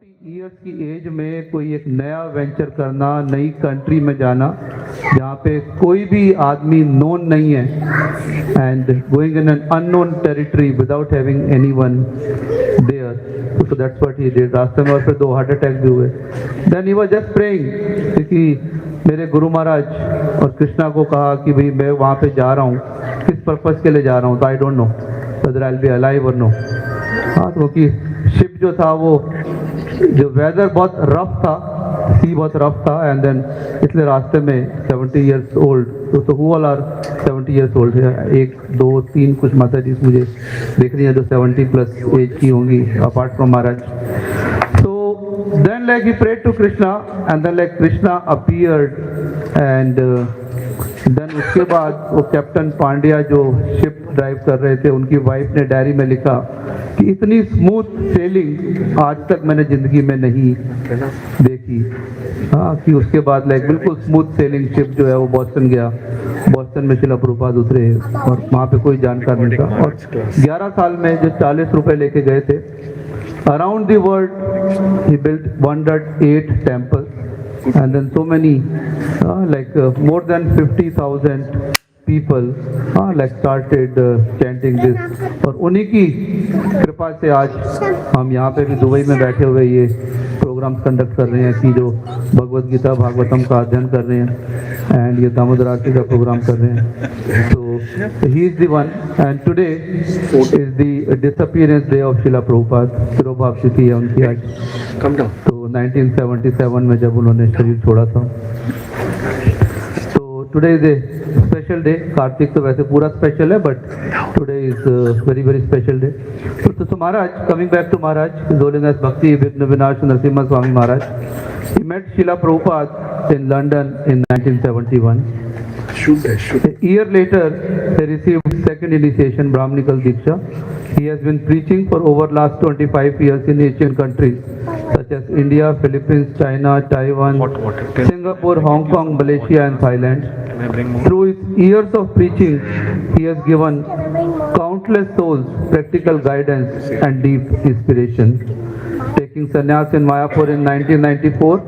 Years की as में कोई एक नया वेंचर करना, नई कंट्री में जाना जहाँ पे कोई भी आदमी नोन नहीं है, and going in an unknown territory without having anyone there, so that's what he did. रास्ते में और फिर 2 हार्ट अटैक भी हुए। Then he was just praying कि मेरे गुरु महाराज और कृष्णा को कहा कि भाई मैं वहाँ पे जा रहा हूँ, किस पर्पज़ के लिए जा रहा हूँ, तो I don't know whether I will be alive और नो। हाँ, क्योंकि शिप जो था वो, जो वेदर बहुत रफ था, सी बहुत रफ था, एंड देन इसलिए रास्ते में 70 इयर्स ओल्ड, तो who all are 70 years old है, 1 2 3 कुछ माता जी मुझे देख रही है जो 70 प्लस एज की होंगी अपार्ट फ्रॉम महाराज। तो then like he prayed to Krishna and then like Krishna appeared, and then उसके बाद वो कैप्टन पांड्या जो शिप ड्राइव कर रहे थे, उनकी वाइफ ने डायरी में लिखा कि इतनी स्मूथ सेलिंग आज तक मैंने ज़िंदगी में नहीं देखी। हाँ, कि उसके बाद लाइक बिल्कुल स्मूथ सेलिंग शिप जो है वो बॉस्टन गया, बॉस्टन में शिला प्रभुपाद उतरे और वहाँ पे कोई जानकार नहीं था। और 11 साल में जो 40 रुपए लेके गए थे, around the world he built 108 temples, and then so many more than 50,000 people like started chanting this, और उन्हीं की कृपा से आज हम यहाँ पे भी दुबई में बैठे हुए ये प्रोग्राम्स कंडक्ट कर रहे हैं कि जो भगवत गीता भागवतम का अध्ययन कर रहे हैं एंड ये दामोदर आरती का प्रोग्राम कर रहे हैं। तो he is the one, and today is the disappearance day of शिला प्रभुपाद। तिरोभाव तिथि है उनकी आज। तो 1977 में जब उन्होंने शरीर छोड़ा था। तो today is a special day. Kartik तो वैसे पूरा स्पेशल है, but today is very very special day. तो महाराज, कमिंग बैक टू महाराज, His Holiness Bhakti Vigna Vinash Narasimha Swami Maharaj, he met Srila Prabhupada in London in 1971. A year later, he received second initiation, Brahminical Diksha. He has been preaching for over last 25 years in Asian countries such as India, Philippines, China, Taiwan, Singapore, Hong Kong, Malaysia and Thailand. Through his years of preaching, he has given countless souls practical guidance and deep inspiration. Taking sannyas in Mayapur in 1994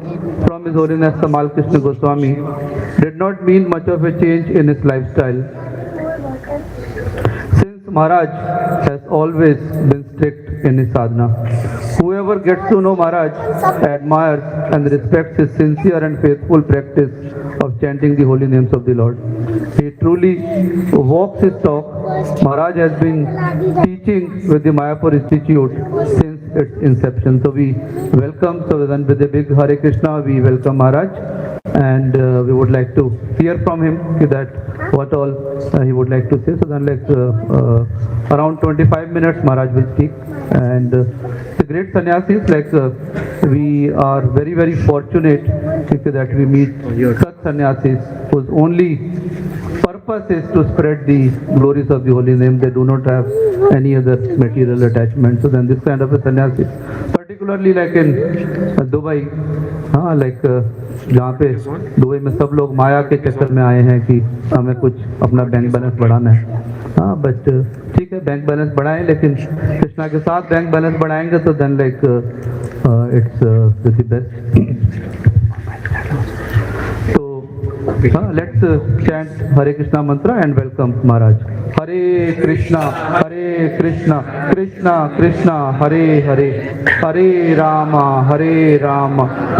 from His Holiness Tamal Krishna Goswami did not mean much of a change in his lifestyle. Since Maharaj has always been strict in his sadhana. Whoever gets to know Maharaj admires and respects his sincere and faithful practice of chanting the holy names of the Lord. He truly walks his talk. Maharaj has been teaching with the Mayapur Institute since its inception. So we welcome, so then with a big Hare Krishna, we welcome Maharaj, and we would like to hear from him that what all he would like to say. So then around 25 minutes Maharaj will speak, and the great sannyasis, we are very very fortunate that we meet such sannyasis whose only purpose is to spread the glories of the holy name. They do not have any other material attachment. So then this kind of a sannyasi, particularly like in Dubai, जहाँ पे Dubai में सब लोग माया के चक्कर में आए हैं कि हमें कुछ अपना बैंक बैलेंस बढ़ाना है। हाँ, बट ठीक है, बैंक बैलेंस बढ़ाएं, लेकिन कृष्णा के साथ बैंक बैलेंस बढ़ाएंगे तो then it's the best. Let's chant Hare Krishna mantra and welcome Maharaj. Hare Krishna, Krishna Krishna, Hare Hare, Hare Rama,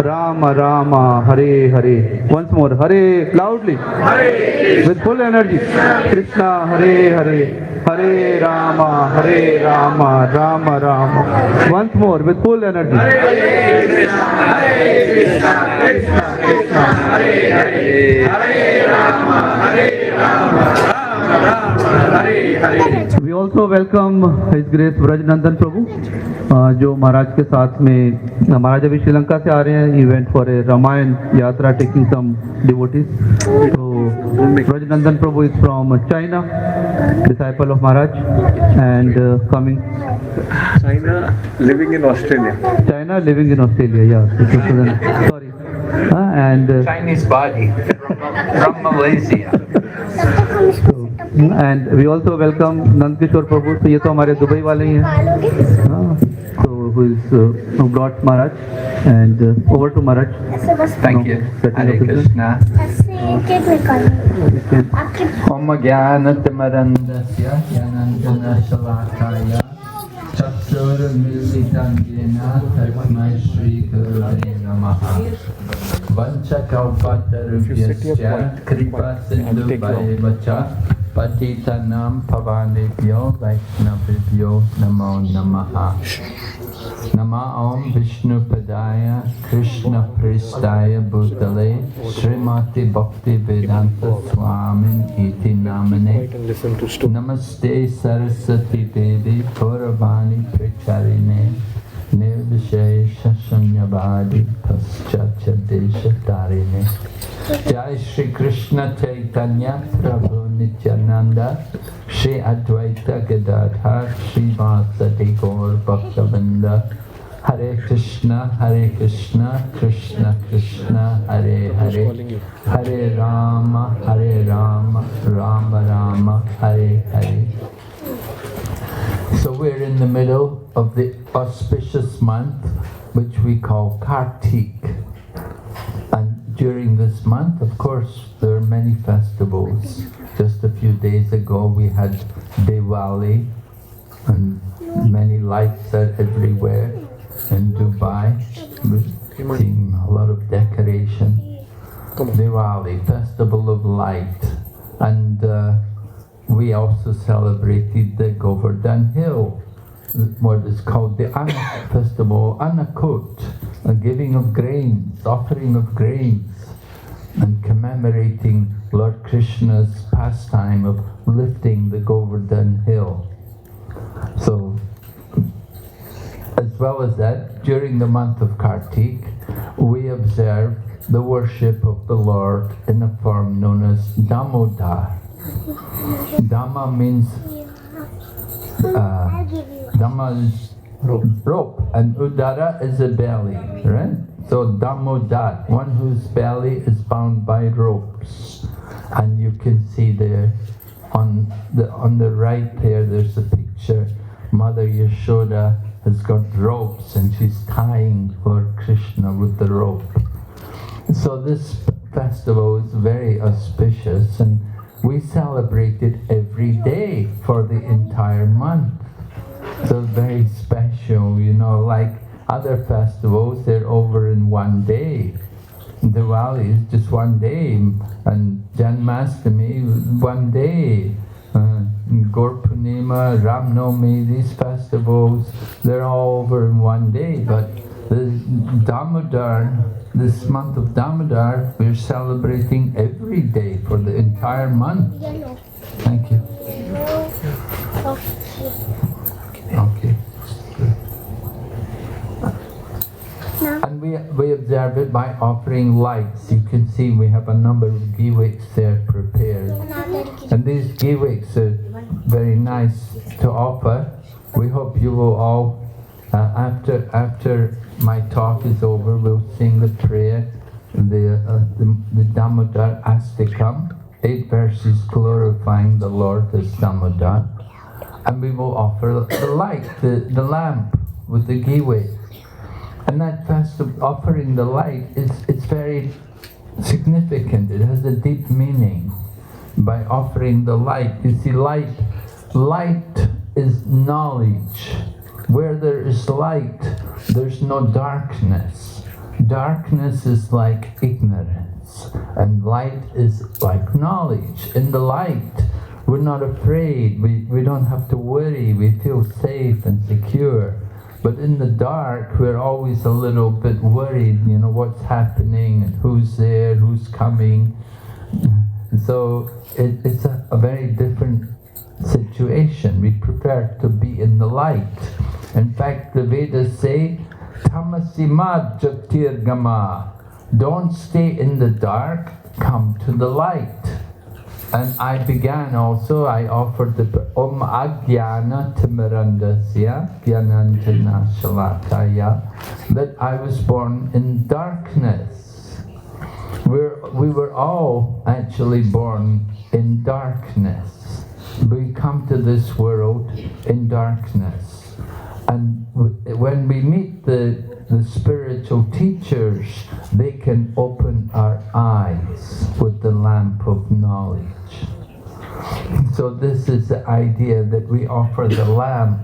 Rama Rama, Hare Hare. Once more, Hare, loudly, Hare, with full energy. Krishna, Hare, Hare Rama, Rama Rama. Once more, with full energy. Hare Krishna, Krishna Krishna, Hare Hare. Hare Rama, Rama Hare Hare. We also welcome His Grace Vrajnandan Prabhu, जो महाराज के साथ में, महाराज अभी श्रीलंका से आ रहे हैं. He went for a Ramayan Yatra taking some devotees. So Vrajnandan Prabhu is from China, disciple of Maharaj, and coming. China, living in Australia. China, living in Australia, yeah. Sorry. And Chinese body from Malaysia. And we also welcome Nand Kishore Prabhu. तो ये तो हमारे Dubai वाले ही हैं. So who is brought Maharaj, and over to Maharaj. Thank you. Hare Krishna. Om Jnana Timarandasya Jnanandjana Shalakaya Chakshura Militam Jena Tasmai Shri Gurave Namaha Vanchakalpatarubhyasya Kripa Sindhu Bhaivacha Patitanam Pavanebhyo Vaishnavibhyo Namo Namaha Nama Om Vishnu Padaya Krishna Pristaya Bhutale Srimati Bhakti Vedanta Swamin Iti Namane Namaste Saraswati Devi Gauravani Pracharine Nirvishesha Shunyavadi Paschacha Desha Tarine Jai Shri Krishna Chaitanya Prabhu Nityananda Shri Advaita Gadadhar Shri Vasadi Gaur Bhaktavinda Hare Krishna, Krishna Krishna, Hare Hare, Hare Rama, Rama Rama, Hare Hare. So we're in the middle of the auspicious month, which we call Kartik. And during this month, of course, there are many festivals. Just a few days ago, we had Diwali, and many lights are everywhere. In Dubai, we're seeing a lot of decoration. Diwali, Festival of Light, and we also celebrated the Govardhan Hill, what is called the Festival, Annakut, a giving of grains, offering of grains, and commemorating Lord Krishna's pastime of lifting the Govardhan Hill. So, as well as that, during the month of Kartik, we observe the worship of the Lord in a form known as Damodar. Dama means Dama is rope, and Udara is a belly, right? So Damodar, one whose belly is bound by ropes, and you can see there on the right there. There's a picture. Mother Yashoda has got ropes and she's tying Lord Krishna with the rope. So this festival is very auspicious, and we celebrate it every day for the entire month. So very special, you know, like other festivals, they're over in one day. Diwali is just one day, and Janmashtami one day. Gaur Purnima, Ram Navami, these festivals, they're all over in one day. But the Damodar, this month of Damodar, we're celebrating every day for the entire month. Thank you. Okay. And we observe it by offering lights. You can see we have a number of ghee-wicks there prepared. And these ghee-wicks are very nice to offer. We hope you will all, after my talk is over, we'll sing the prayer, the Damodar Astikam, 8 verses glorifying the Lord as Damodar. And we will offer the light, the lamp with the ghee-wick. And that festival, offering the light, it's very significant. It has a deep meaning. By offering the light, you see, light is knowledge. Where there is light, there's no darkness. Darkness is like ignorance, and light is like knowledge. In the light, we're not afraid. We don't have to worry. We feel safe and secure. But in the dark, we're always a little bit worried, you know, what's happening and who's there, who's coming. And so it's a very different situation. We prefer to be in the light. In fact, the Vedas say, Tamasima Jyotirgama. Don't stay in the dark, come to the light. And I began also, I offered the Om Ajnana Timirandasya Jnanandjana Shalakaya, that I was born in darkness. We were all actually born in darkness. We come to this world in darkness. And when we meet the spiritual teachers, they can open our eyes with the lamp of knowledge. So this is the idea that we offer the lamp,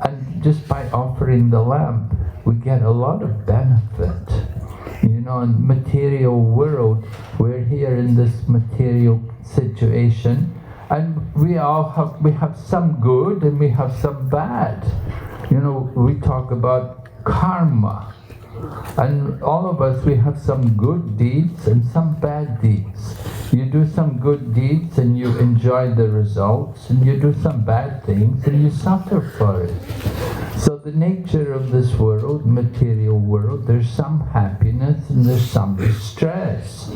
and just by offering the lamp, we get a lot of benefit. You know, in the material world, we're here in this material situation, and we have some good and we have some bad. You know, we talk about karma, and all of us, we have some good deeds and some bad deeds. You do some good deeds and you enjoy the results, and you do some bad things and you suffer for it. So the nature of this world, material world, there's some happiness and there's some distress.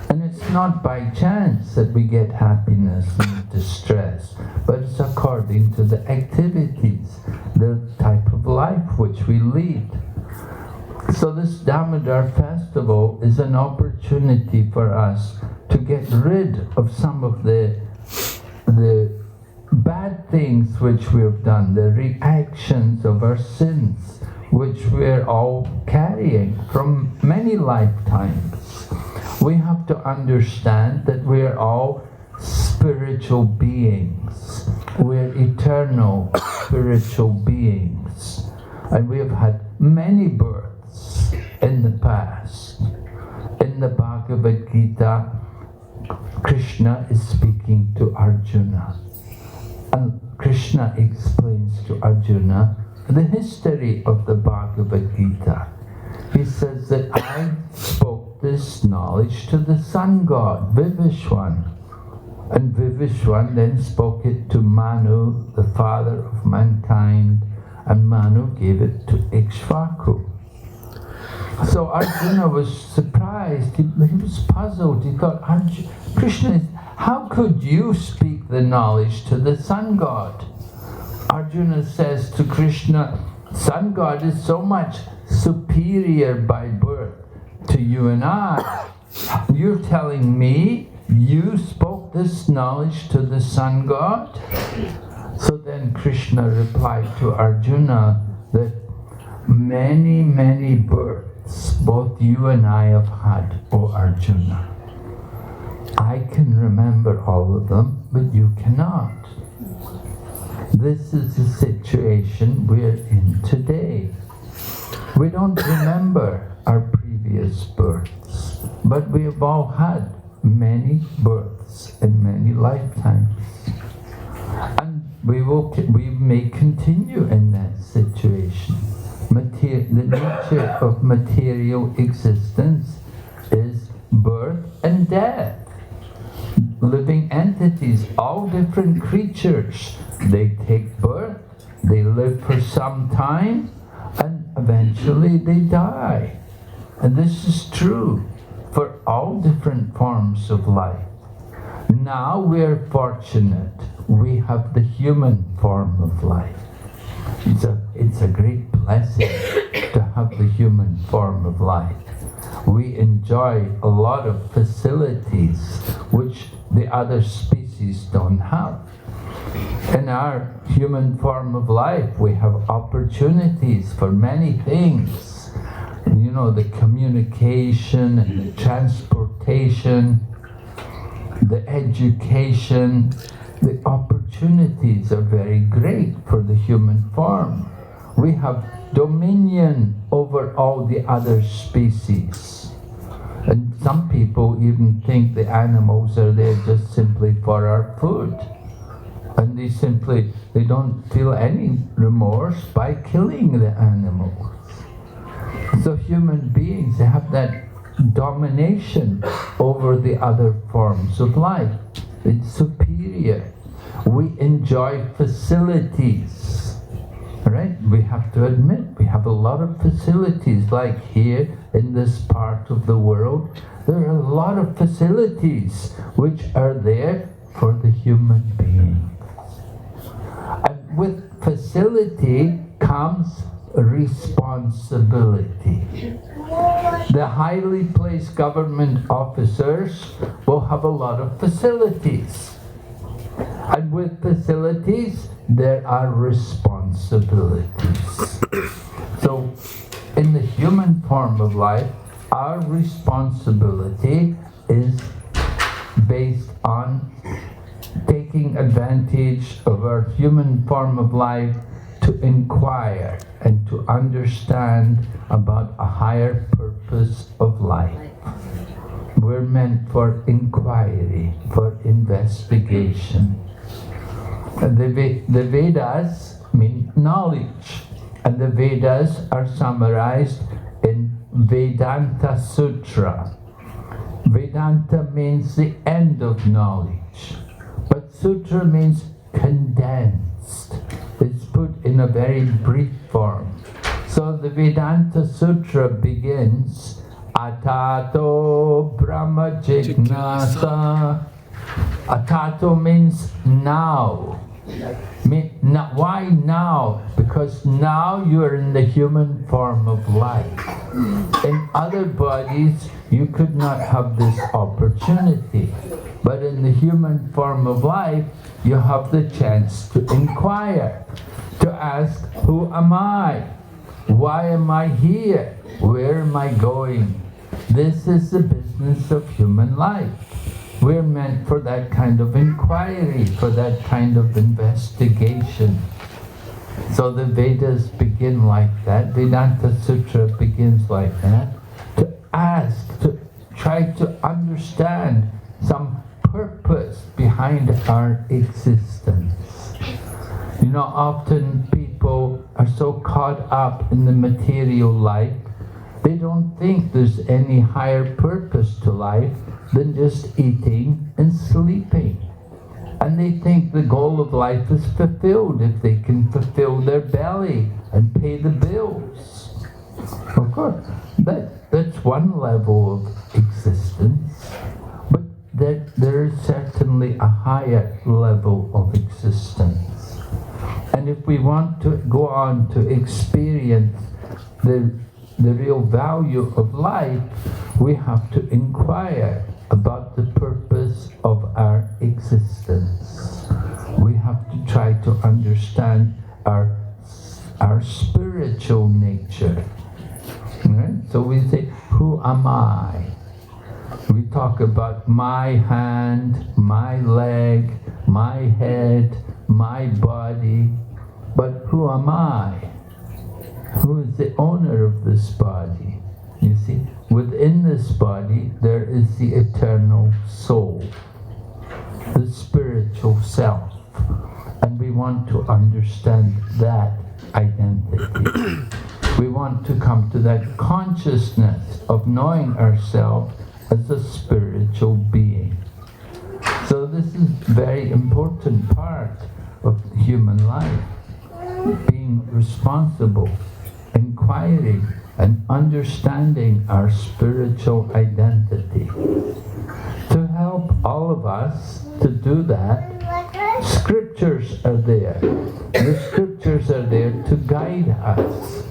And it's not by chance that we get happiness and distress, but it's according to the activities, the type of life which we lead. So this Damodar festival is an opportunity for us to get rid of some of the bad things which we have done, the reactions of our sins, which we're all carrying from many lifetimes. We have to understand that we're all spiritual beings. We're eternal spiritual beings. And we have had many births in the past. In the Bhagavad Gita, Krishna is speaking to Arjuna. And Krishna explains to Arjuna the history of the Bhagavad Gita. He says that I spoke this knowledge to the sun god, Vivishwan. And Vivishwan then spoke it to Manu, the father of mankind, and Manu gave it to Ikshvaku. So Arjuna was surprised, he was puzzled, he thought, Krishna, how could you speak the knowledge to the sun god? Arjuna says to Krishna, sun god is so much superior by birth to you and I. You're telling me you spoke this knowledge to the sun god? So then Krishna replied to Arjuna that many, many births both you and I have had, O Arjuna. I can remember all of them, but you cannot. This is the situation we're in today. We don't remember our previous births, but we have all had many births in many lifetimes. And we may continue in that situation. The nature of material existence is birth and death. Living entities, all different creatures, they take birth, they live for some time, and eventually they die. And this is true for all different forms of life. Now we're fortunate, we have the human form of life. It's a great blessing to have the human form of life. We enjoy a lot of facilities which the other species don't have. In our human form of life, we have opportunities for many things. You know, the communication and the transportation, the education, the opportunities are very great for the human form. We have dominion over all the other species. And some people even think the animals are there just simply for our food. And they don't feel any remorse by killing the animals. So human beings have that domination over the other forms of life. It's superior. We enjoy facilities, right? We have to admit we have a lot of facilities, like here in this part of the world. There are a lot of facilities which are there for the human being. And with facility comes responsibility. The highly placed government officers will have a lot of facilities. And with facilities there are responsibilities. So, in the human form of life, our responsibility is based on taking advantage of our human form of life to inquire and to understand about a higher purpose of life. We're meant for inquiry, for investigation. The Vedas mean knowledge, and the Vedas are summarized in Vedanta Sutra. Vedanta means the end of knowledge, but Sutra means condensed. It's put in a very brief form. So the Vedanta Sutra begins, Atato Brahma Jignasa. Atato means now. Why now? Because now you are in the human form of life. In other bodies, you could not have this opportunity. But in the human form of life, you have the chance to inquire, to ask, who am I? Why am I here? Where am I going? This is the business of human life. We're meant for that kind of inquiry, for that kind of investigation. So the Vedas begin like that, Vedanta Sutra begins like that, to ask, to try to understand some purpose behind our existence. You know, often people are so caught up in the material life, they don't think there's any higher purpose to life than just eating and sleeping. And they think the goal of life is fulfilled if they can fulfill their belly and pay the bills. Of course, that's one level of existence, but there is certainly a higher level of existence. And if we want to go on to experience the real value of life, we have to inquire about the purpose of our existence. We have to try to understand our spiritual nature. Right? So we say, who am I? We talk about my hand, my leg, my head, my body, but who am I? Who is the owner of this body? You see, within this body there is the eternal soul, the spiritual self, and we want to understand that identity. We want to come to that consciousness of knowing ourselves as a spiritual being. So this is a very important part of human life, being responsible, inquiring and understanding our spiritual identity. To help all of us to do that, scriptures are there. The scriptures are there to guide us.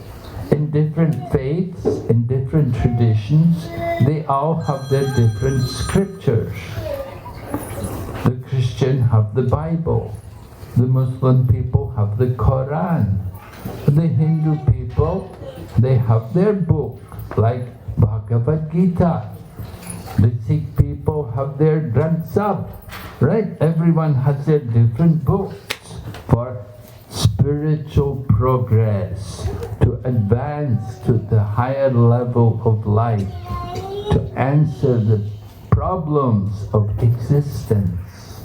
In different faiths, in different traditions, they all have their different scriptures. The Christian have the Bible. The Muslim people have the Quran. The Hindu people, they have their book, like Bhagavad Gita. The Sikh people have their Granth Sahib, right? Everyone has their different books for spiritual progress, to advance to the higher level of life, to answer the problems of existence.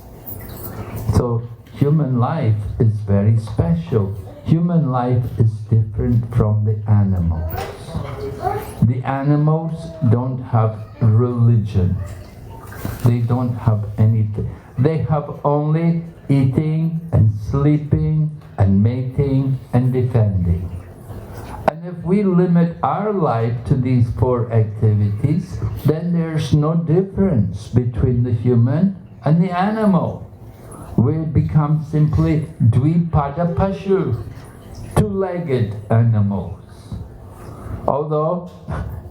So human life is very special. Human life is different from the animals. The animals don't have religion. They don't have anything. They have only eating and sleeping and mating and defending. And if we limit our life to these four activities, then there's no difference between the human and the animal. We become simply dvipada pashu, two-legged animals. Although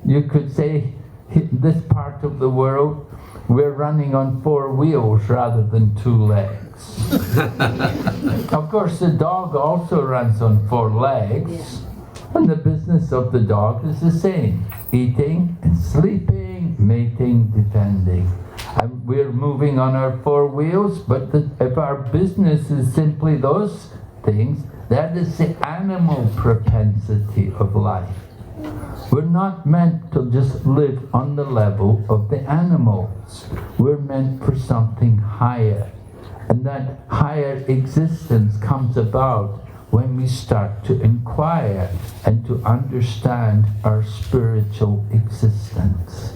you could say this part of the world we're running on 4 wheels rather than 2 legs. Of course, the dog also runs on 4 legs, and the business of the dog is the same: eating and sleeping, mating, defending. And we're moving on our 4 wheels, but if our business is simply those things, that is the animal propensity of life. We're not meant to just live on the level of the animals. We're meant for something higher. And that higher existence comes about when we start to inquire and to understand our spiritual existence.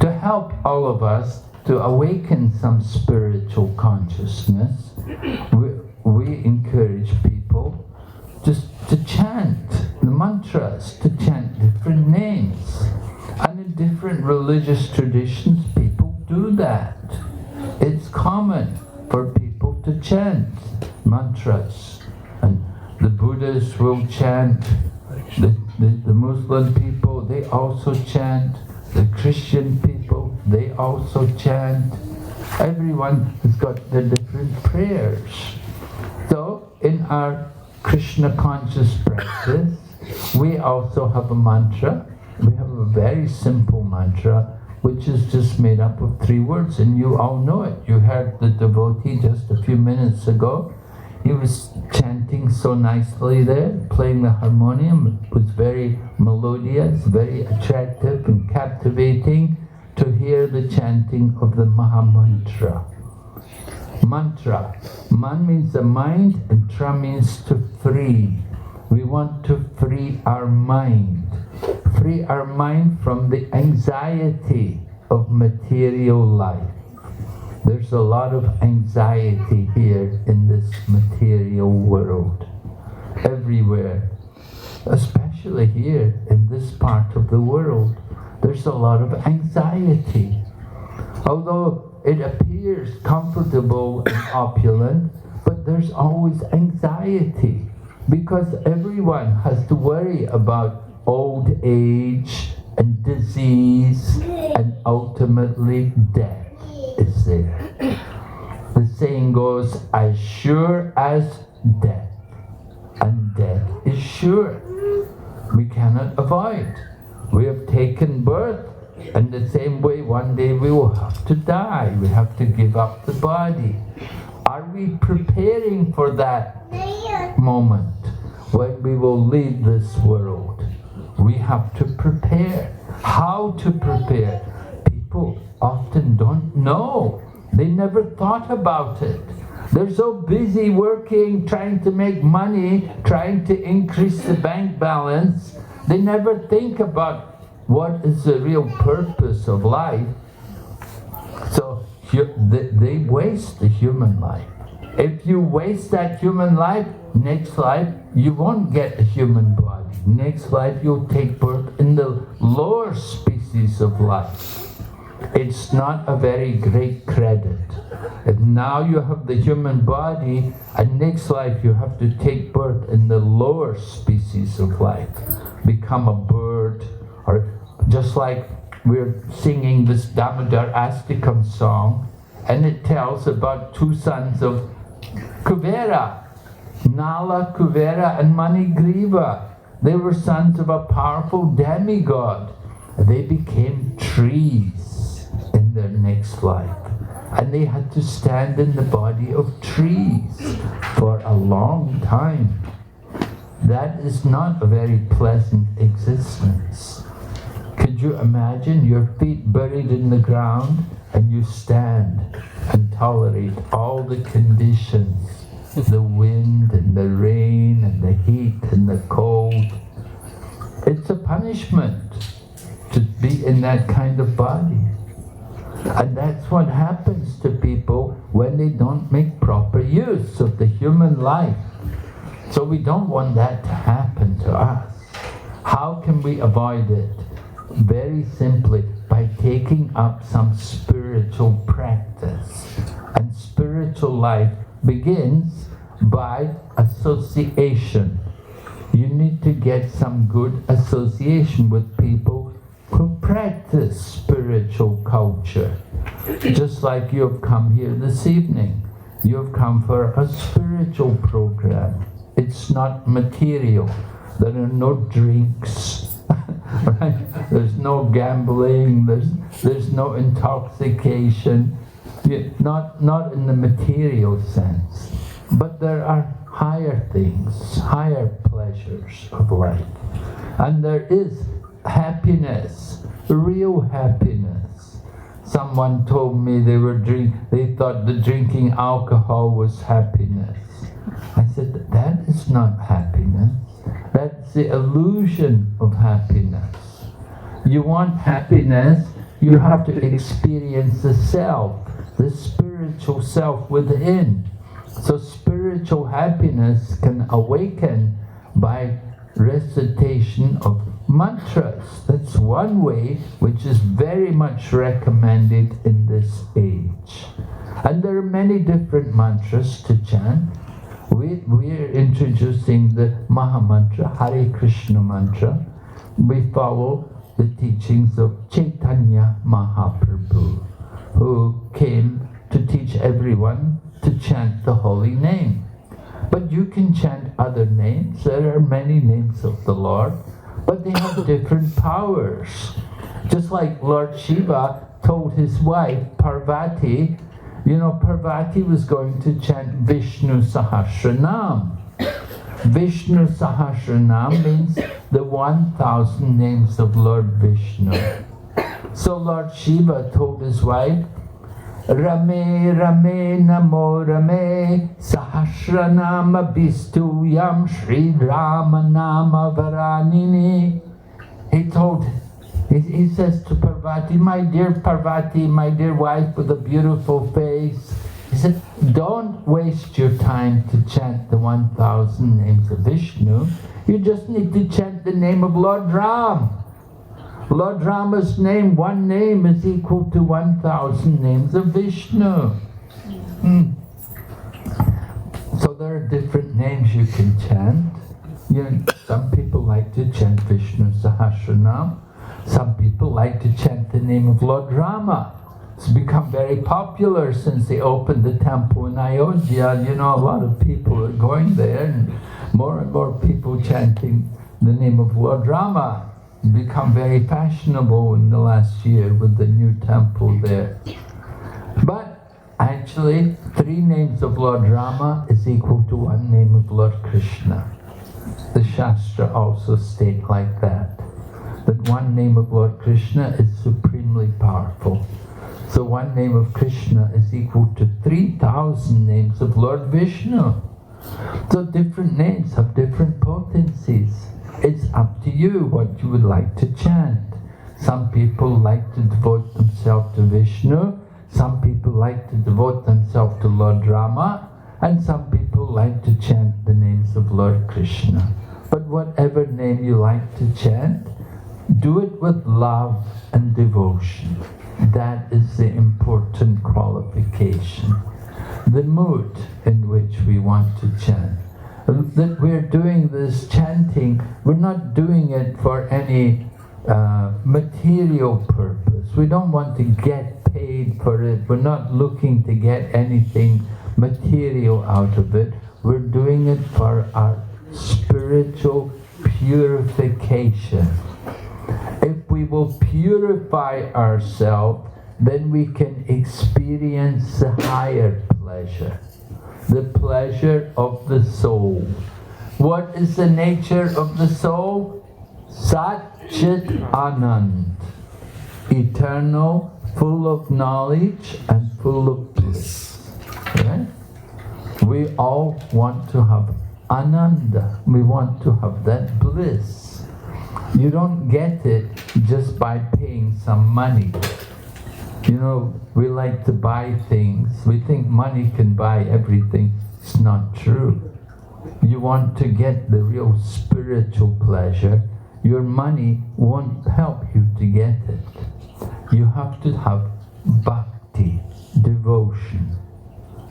To help all of us to awaken some spiritual consciousness, we encourage people just to chant the mantras, to chant different names. And in different religious traditions, people do that. It's common for people to chant mantras. And the Buddhists will chant, the Muslim people, they also chant, the Christian people, they also chant. Everyone has got their different prayers. So in our Krishna conscious practice, we also have a mantra. We have a very simple mantra, which is just made up of 3 words, and you all know it. You heard the devotee just a few minutes ago. He was chanting so nicely there, playing the harmonium. It was very melodious, very attractive and captivating to hear the chanting of the Maha Mantra. Mantra. Man means the mind, and tra means to free. We want to free our mind. Free our mind from the anxiety of material life. There's a lot of anxiety here in this material world. Everywhere. Especially here in this part of the world. There's a lot of anxiety. Although it appears comfortable and opulent, but there's always anxiety, because everyone has to worry about old age and disease, and ultimately death is there. The saying goes, as sure as death, and death is sure. We cannot avoid. We have taken birth, and the same way one day we will have to die. We have to give up the body. Are we preparing for that moment when we will leave this world? We have to prepare. How to prepare? People often don't know. They never thought about it. They're so busy working, trying to make money, trying to increase the bank balance. They never think about what is the real purpose of life. So they waste the human life. If you waste that human life, next life you won't get a human body. Next life you'll take birth in the lower species of life. It's not a very great credit. If now you have the human body, and next life you have to take birth in the lower species of life, become a bird, or just like we're singing this Damodaradesh song, and it tells about 2 sons of Kuvera, Nala, Kuvera, and Manigriva. They were sons of a powerful demigod. They became trees in their next life, and they had to stand in the body of trees for a long time. That is not a very pleasant existence. Could you imagine your feet buried in the ground and you stand and tolerate all the conditions, the wind and the rain and the heat and the cold? It's a punishment to be in that kind of body. And that's what happens to people when they don't make proper use of the human life. So we don't want that to happen to us. How can we avoid it? Very simply, by taking up some spiritual practice. And spiritual life begins by association. You need to get some good association with people who practice spiritual culture. Just like you have come here this evening. You have come for a spiritual program. It's not material. There are no drinks. Right? There's no gambling. There's no intoxication. Not in the material sense. But there are higher things, higher pleasures of life. And there is happiness, real happiness. Someone told me they thought that drinking alcohol was happiness. I said, that is not happiness. That's the illusion of happiness. You want happiness, you have to experience the self, the spiritual self within. So spiritual happiness can awaken by recitation of mantras. That's one way which is very much recommended in this age. And there are many different mantras to chant. We're introducing the Maha Mantra, Hare Krishna mantra. We follow the teachings of Chaitanya Mahaprabhu, who came to teach everyone to chant the holy name. But you can chant other names. There are many names of the Lord, but they have different powers. Just like Lord Shiva told his wife, Parvati, Parvati was going to chant Vishnu Sahasranam. Vishnu Sahasranam means the 1,000 names of Lord Vishnu. So Lord Shiva told his wife, Rame Rame Namo Rame Sahasranama Bistuyam Sri Rama Nama Varanini. He says to Parvati, my dear Parvati, my dear wife with a beautiful face, he said, don't waste your time to chant the 1,000 names of Vishnu. You just need to chant the name of Lord Ram. Lord Rama's name, one name is equal to 1,000 names of Vishnu. So there are different names you can chant. Some people like to chant Vishnu Sahasranam. Some people like to chant the name of Lord Rama. It's become very popular since they opened the temple in Ayodhya. A lot of people are going there, and more people chanting the name of Lord Rama. Become very fashionable in the last year with the new temple there. But actually, 3 names of Lord Rama is equal to 1 name of Lord Krishna. The Shastra also state like that 1 name of Lord Krishna is supremely powerful. So 1 name of Krishna is equal to 3,000 names of Lord Vishnu. So different names have different potencies. It's up to you what you would like to chant. Some people like to devote themselves to Vishnu, some people like to devote themselves to Lord Rama, and some people like to chant the names of Lord Krishna. But whatever name you like to chant, do it with love and devotion. That is the important qualification. The mood in which we want to chant. That we're doing this chanting, we're not doing it for any material purpose. We don't want to get paid for it. We're not looking to get anything material out of it. We're doing it for our spiritual purification. If we will purify ourselves, then we can experience the higher pleasure. The pleasure of the soul. What is the nature of the soul? Sat Chit Anand. Eternal, full of knowledge and full of bliss. Right? We all want to have Ananda. We want to have that bliss. You don't get it just by paying some money. We like to buy things. We think money can buy everything. It's not true. You want to get the real spiritual pleasure. Your money won't help you to get it. You have to have bhakti, devotion.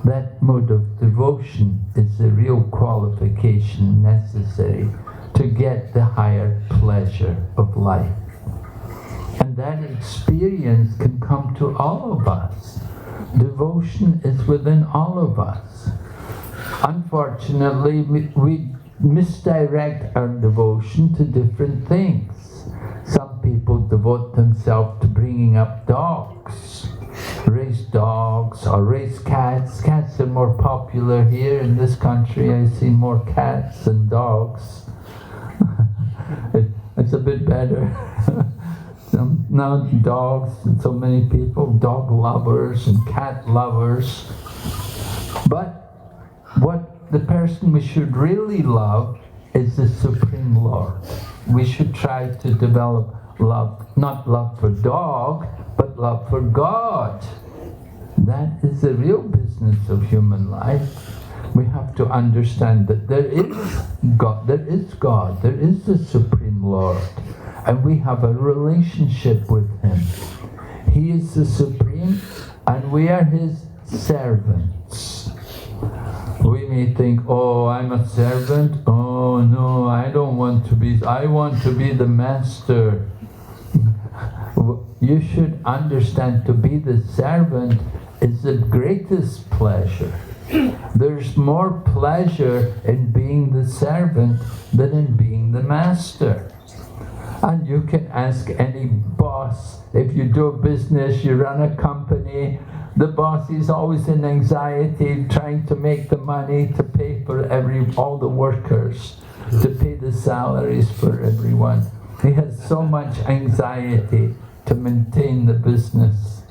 That mode of devotion is the real qualification necessary to get the higher pleasure of life. And that experience can come to all of us. Devotion is within all of us. Unfortunately, we misdirect our devotion to different things. Some people devote themselves to bringing up dogs, raise dogs or raise cats. Cats are more popular here in this country. I see more cats than dogs. It's a bit better. Now dogs, so many people, dog lovers and cat lovers. But what the person we should really love is the Supreme Lord. We should try to develop love, not love for dog, but love for God. That is the real business of human life. We have to understand that there is God, there is the Supreme Lord, and we have a relationship with Him. He is the Supreme, and we are His servants. We may think, oh, I'm a servant. Oh, no, I don't want to be. I want to be the master. You should understand, to be the servant is the greatest pleasure. There's more pleasure in being the servant than in being the master. And you can ask any boss, if you do a business, you run a company, the boss is always in anxiety, trying to make the money to pay for all the workers, to pay the salaries for everyone. He has so much anxiety to maintain the business.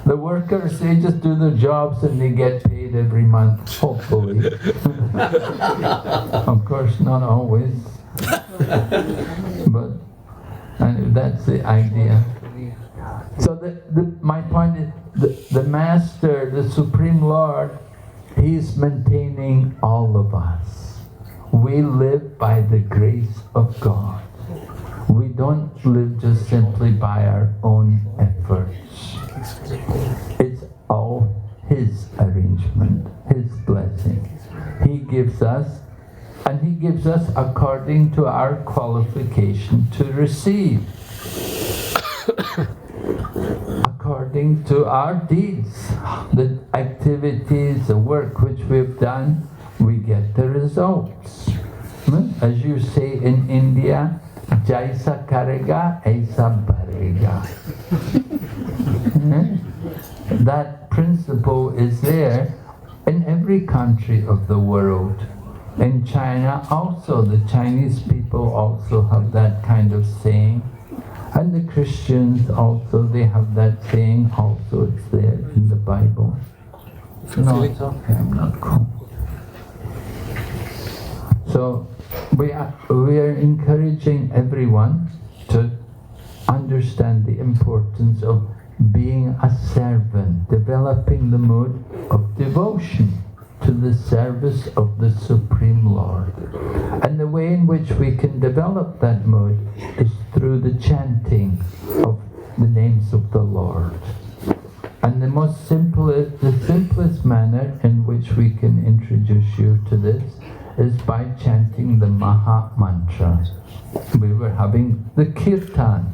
The workers, they just do their jobs and they get paid every month, hopefully. Of course, not always. But that's the idea. So my point is, the Master, the Supreme Lord, He is maintaining all of us. We live by the grace of God. We don't live just simply by our own efforts. It's all His arrangement, His blessing. He gives us, and He gives us according to our qualification to receive. According to our deeds, the activities, the work which we've done, we get the results. As you say in India, Jaisa karega, aisa barega. That principle is there in every country of the world. In China also, the Chinese people also have that kind of saying. And the Christians also, they have that saying also, it's there in the Bible. No, it's okay, I'm not cool. So, we are encouraging everyone to understand the importance of being a servant, developing the mood of devotion to the service of the Supreme Lord. And the way in which we can develop that mood is through the chanting of the names of the Lord. And the simplest manner in which we can introduce you to this is by chanting the Maha Mantra. We were having the Kirtan.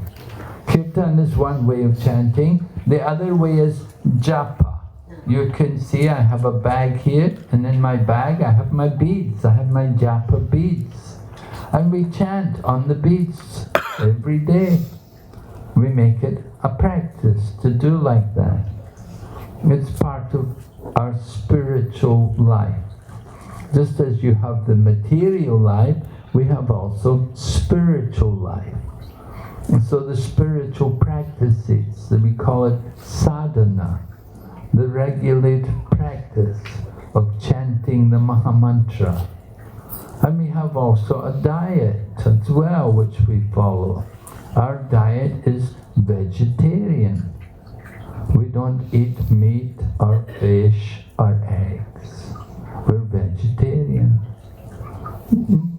Kirtan is one way of chanting. The other way is Japa. You can see I have a bag here, and in my bag I have my beads. I have my Japa beads. And we chant on the beads every day. We make it a practice to do like that. It's part of our spiritual life. Just as you have the material life, we have also spiritual life. And so the spiritual practices, we call it sadhana, the regulated practice of chanting the Maha Mantra. And we have also a diet as well, which we follow. Our diet is vegetarian. We don't eat meat or fish or eggs. We're vegetarian.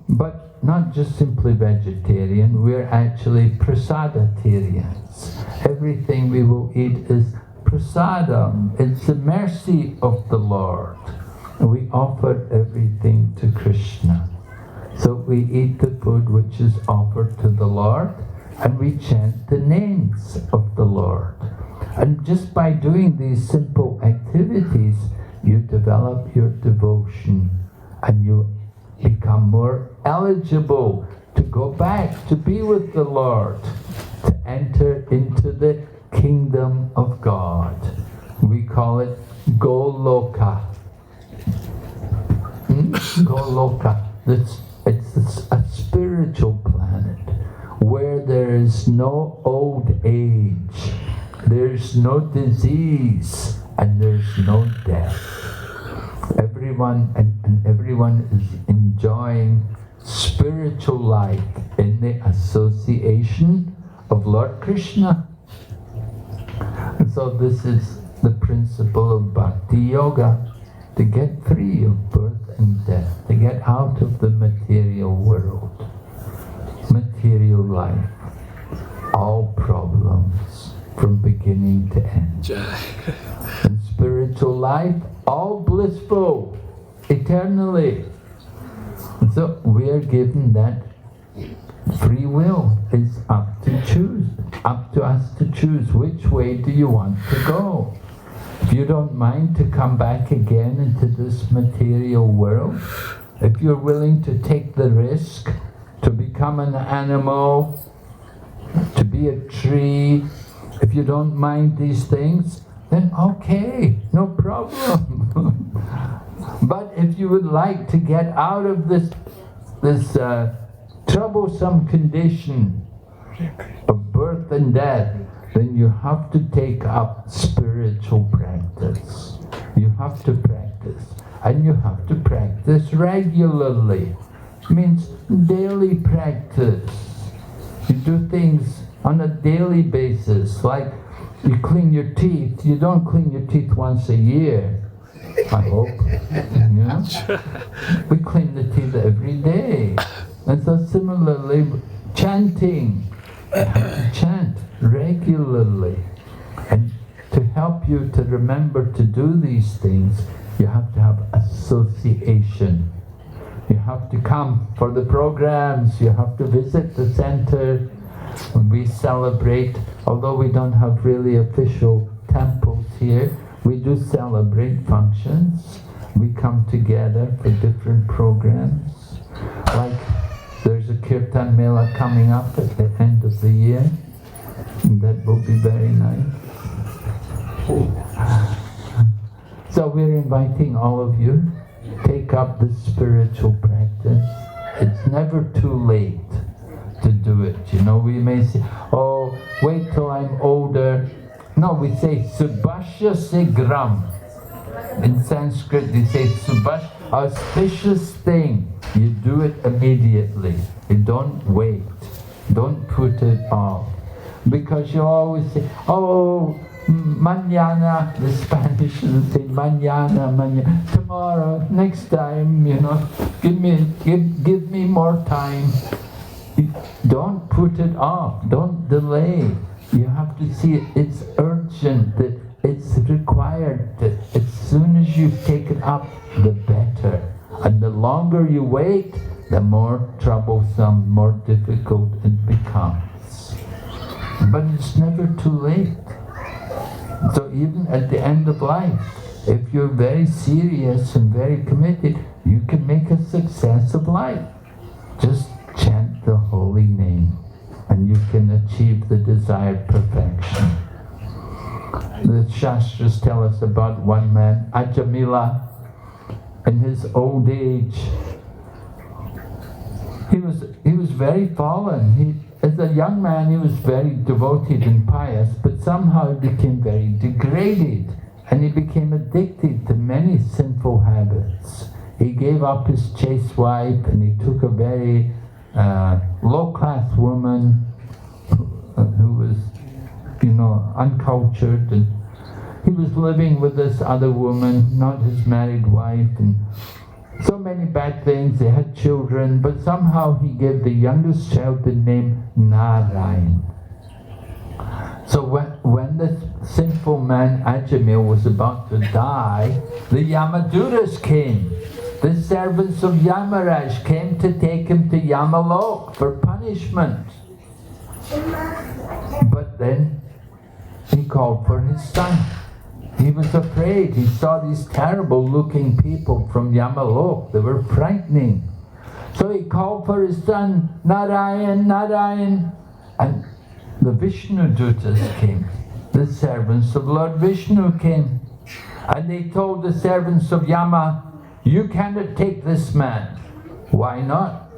But not just simply vegetarian, we're actually prasadatarians. Everything we will eat is prasadam. It's the mercy of the Lord. And we offer everything to Krishna. So we eat the food which is offered to the Lord, and we chant the names of the Lord. And just by doing these simple activities, you develop your devotion and you become more eligible to go back to be with the Lord, to enter into the kingdom of God. We call it Goloka. Goloka. It's a spiritual planet where there is no old age, there's no disease, and there's no death. Everyone is enjoying spiritual life in the association of Lord Krishna. And so this is the principle of Bhakti Yoga, to get free of birth and death, to get out of the material world, material life, all problems from beginning to end. And spiritual life, all blissful, eternally. And so we are given that free will. It's up to choose, up to us to choose which way do you want to go. If you don't mind to come back again into this material world, if you're willing to take the risk to become an animal, to be a tree, if you don't mind these things, then okay, no problem. But if you would like to get out of this troublesome condition of birth and death, then you have to take up spiritual practice. You have to practice, and you have to practice regularly. It means daily practice. You do things on a daily basis, like you clean your teeth. You don't clean your teeth once a year, I hope. Yeah? We clean the teeth every day. And so similarly, chanting. You have to chant regularly. And to help you to remember to do these things, you have to have association. You have to come for the programs, you have to visit the center. When we celebrate, although we don't have really official temples here, we do celebrate functions. We come together for different programs. Like there's a Kirtan Mela coming up at the end of the year. And that will be very nice. So we're inviting all of you, take up this spiritual practice. It's never too late to do it. You know, we may say, oh, wait till I'm older. No, we say Subhashya Sigram. In Sanskrit, they say Subhash, auspicious thing. You do it immediately. You don't wait. Don't put it off. Because you always say, oh, mañana, the Spanish will say mañana, tomorrow, next time, you know, give me more time. Don't put it off, don't delay. You have to see it, it's urgent, that it's required, that as soon as you take it up, the better. And the longer you wait, the more troublesome, more difficult it becomes. But it's never too late. So even at the end of life, if you're very serious and very committed, you can make a success of life. Just chant the holy name and you can achieve the desired perfection. The Shastras tell us about one man, Ajamila, in his old age. He was very fallen. As a young man, he was very devoted and pious, but somehow he became very degraded and he became addicted to many sinful habits. He gave up his chaste wife and he took a very low-class woman who was, you know, uncultured, and he was living with this other woman, not his married wife, and so many bad things. They had children, but somehow he gave the youngest child the name Narayan. So when the sinful man Ajamil was about to die, the Yamadutas came. The servants of Yamaraj came to take him to Yamalok for punishment. But then he called for his son. He was afraid. He saw these terrible looking people from Yamalok. They were frightening. So he called for his son, Narayan, Narayan. And the Vishnu Dutas came. The servants of Lord Vishnu came. And they told the servants of Yama, you cannot take this man. Why not?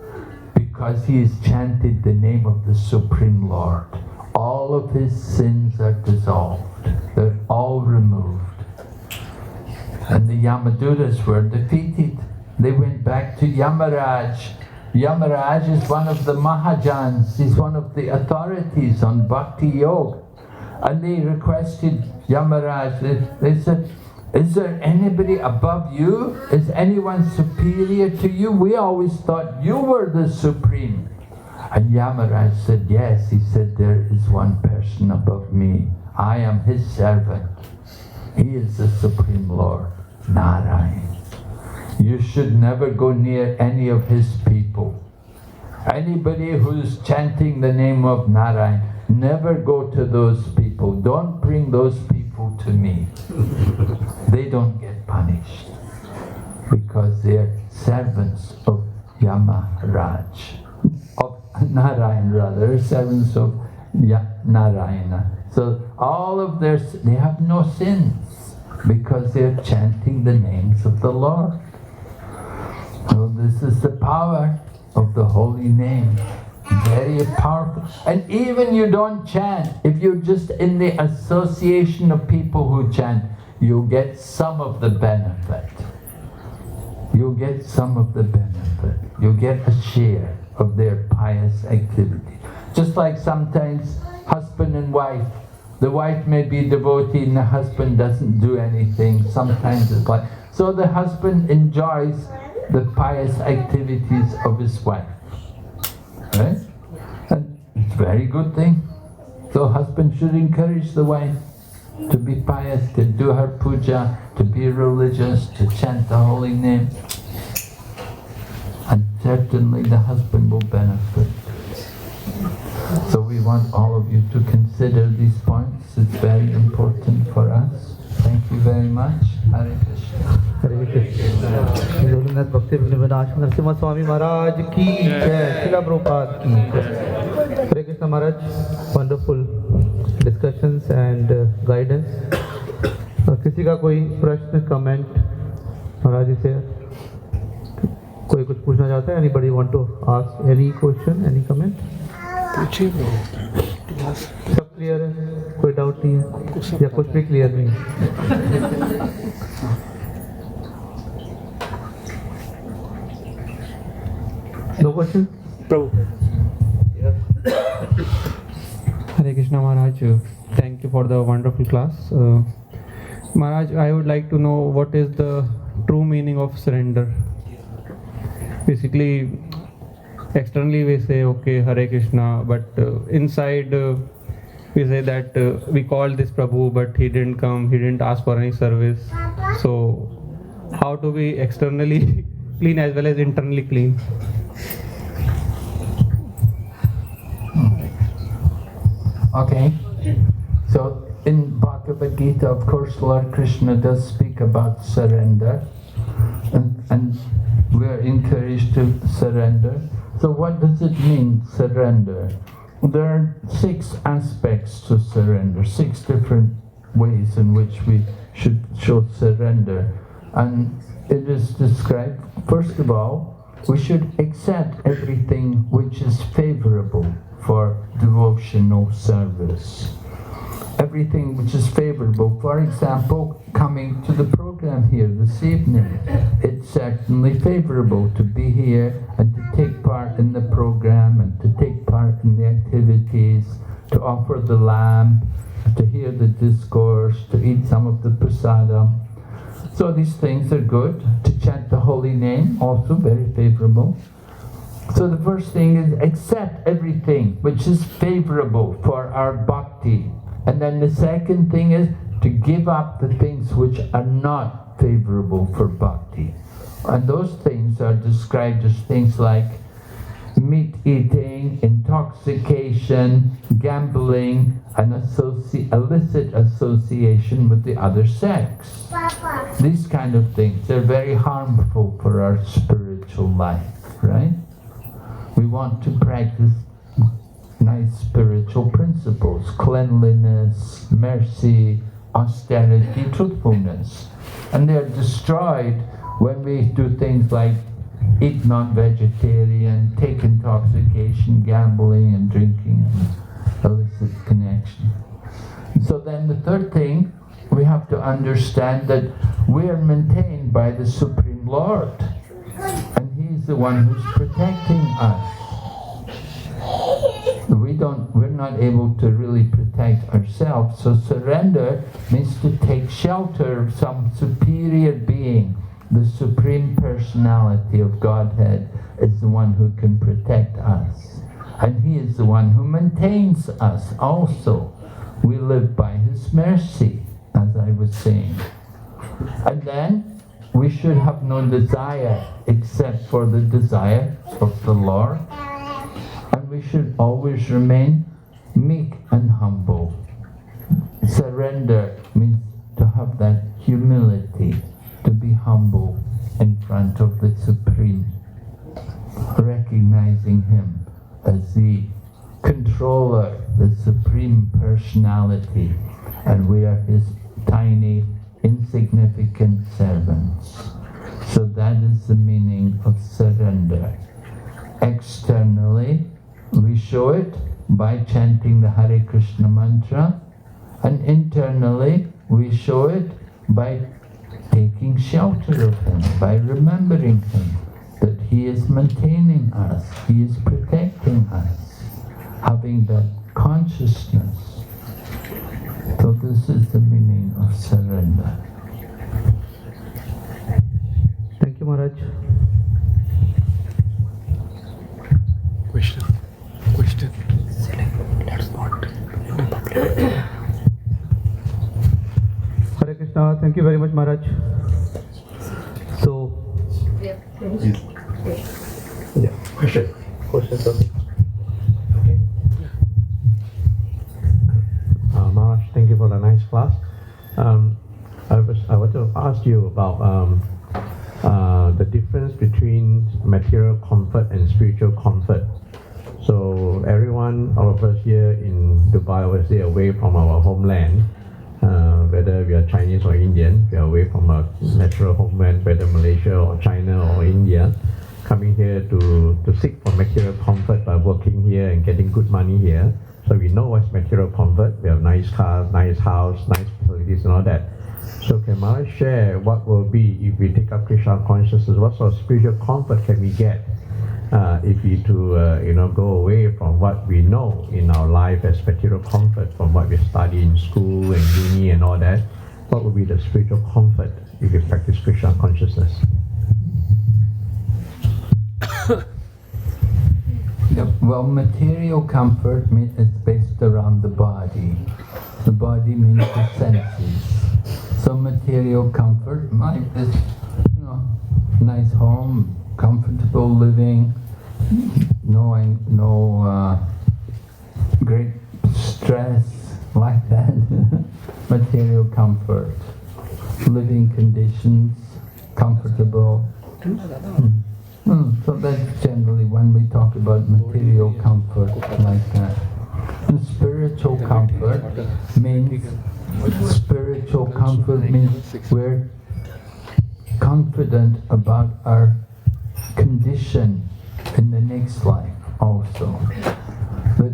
Because he has chanted the name of the Supreme Lord. All of his sins are dissolved. They're all removed. And the Yamadutas were defeated. They went back to Yamaraj. Yamaraj is one of the Mahajans. He's one of the authorities on Bhakti Yoga. And they requested Yamaraj, they said, is there anybody above you? Is anyone superior to you? We always thought you were the supreme. And Yamaraj said, yes. He said, there is one person above me. I am his servant. He is the Supreme Lord, Narayan. You should never go near any of his people. Anybody who's chanting the name of Narayan, never go to those people. Don't bring those people to me. They don't get punished because they're servants of Yamaraj, of Narayan rather, servants of Narayana. So all of they have no sins because they're chanting the names of the Lord. So this is the power of the holy name. Very powerful. And even you don't chant, if you're just in the association of people who chant, you'll get some of the benefit. You'll get some of the benefit. You'll get a share of their pious activity. Just like sometimes husband and wife, the wife may be devotee and the husband doesn't do anything. Sometimes it's like, so the husband enjoys the pious activities of his wife. Right? And it's a very good thing. So husband should encourage the wife to be pious, to do her puja, to be religious, to chant the holy name. And certainly the husband will benefit. So we want all of you to consider these points. It's very important for us. Thank you very much. Hare Krishna. Hare Krishna. Jagannatha Bhakti Vinod Narasimha Swami Maharaj ki jai. Srila Prabhupada ki jai. Hare Krishna Maharaj, wonderful discussions and guidance. किसी का कोई प्रश्न comment महाराज जी से कोई कुछ पूछना चाहता है? Anybody want to ask any question, any comment? सब क्लियर है, कोई डाउट नहीं है या कुछ भी क्लियर नहीं है? No question? Prabhu. Hare Krishna Maharaj, thank you for the wonderful class. Maharaj, I would like to know what is the true meaning of surrender. Basically, externally we say, okay, Hare Krishna, but inside we say that we called this Prabhu, but he didn't come, he didn't ask for any service. So, how to be externally clean as well as internally clean? Okay, so in Bhagavad Gita, of course, Lord Krishna does speak about surrender, and we are encouraged to surrender. So what does it mean, surrender? There are 6 aspects to surrender, 6 different ways in which we should show surrender. And it is described, first of all, we should accept everything which is favorable for devotional service. Everything which is favorable. For example, coming to the program here this evening, it's certainly favorable to be here and to take part in the program and to take part in the activities, to offer the lamb, to hear the discourse, to eat some of the prasadam. So these things are good. To chant the holy name, also very favorable. So the first thing is accept everything which is favorable for our bhakti. And then the second thing is to give up the things which are not favorable for bhakti. And those things are described as things like meat eating, intoxication, gambling, and illicit association with the other sex. These kind of things are very harmful for our spiritual life, right? We want to practice nice spiritual principles, cleanliness, mercy, austerity, truthfulness. And they're destroyed when we do things like eat non-vegetarian, take intoxication, gambling and drinking, and illicit connection. So then the third thing, we have to understand that we are maintained by the Supreme Lord, and He's the one who's protecting us. We're not able to really protect ourselves, so surrender means to take shelter of some superior being. The Supreme Personality of Godhead is the one who can protect us, and He is the one who maintains us also. We live by His mercy, as I was saying. And then we should have no desire except for the desire of the Lord. And we should always remain meek and humble. Surrender means to have that humility, to be humble in front of the Supreme, recognizing Him as the controller, the Supreme Personality, and we are His tiny, insignificant servants. So that is the meaning of surrender. Externally, we show it by chanting the Hare Krishna mantra, and internally, we show it by taking shelter of Him, by remembering Him, that He is maintaining us, He is protecting us, having that consciousness. So this is the meaning of surrender. Thank you, Maharaj. Question. Let's not. Hare Krishna. Thank you very much, Maharaj. So, Question. Maharaj, thank you for the nice class. I want to ask you about the difference between material comfort and spiritual comfort. So everyone, all of us here in Dubai, obviously away from our homeland, whether we are Chinese or Indian, we are away from our natural homeland, whether Malaysia or China or India, coming here to seek for material comfort by working here and getting good money here. So we know what's material comfort. We have nice cars, nice house, nice facilities and all that. So can Maharaj share what will be if we take up Krishna consciousness? What sort of spiritual comfort can we get if we go away from what we know in our life as material comfort, from what we study in school and uni and all that? What would be the spiritual comfort if we practice Krishna consciousness? Well, material comfort is based around the body. The body means the senses. So material comfort is, nice home, comfortable living, no great stress like that. Material comfort, living conditions, comfortable. So that's generally when we talk about material comfort like that. And spiritual comfort means we're confident about our condition in the next life also. But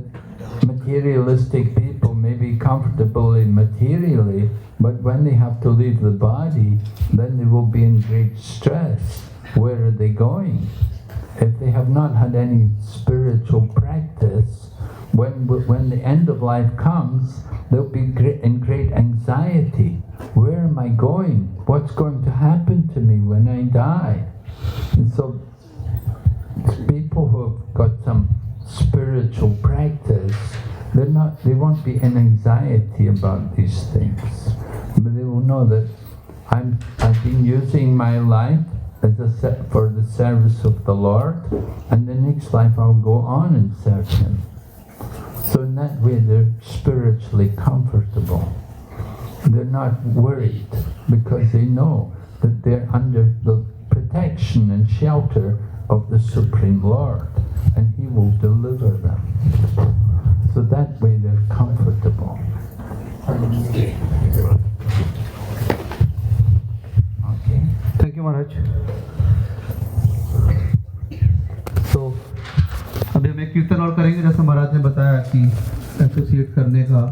materialistic people may be comfortable materially, but when they have to leave the body, then they will be in great stress. Where are they going? If they have not had any spiritual practice, when the end of life comes, they'll be in great anxiety. Where am I going? What's going to happen to me when I die? And so people who have got some spiritual practice, they won't be in anxiety about these things. But they will know that I've been using my life for the service of the Lord, and the next life I'll go on and serve Him. So in that way they're spiritually comfortable. They're not worried because they know that they're under the protection and shelter of the Supreme Lord, and He will deliver them. So that way they're comfortable. Okay. Thank you महाराज। तो अभी हम एक कीर्तन और करेंगे, जैसे महाराज ने बताया कि एसोसिएट करने का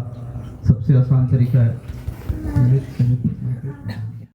सबसे आसान तरीका है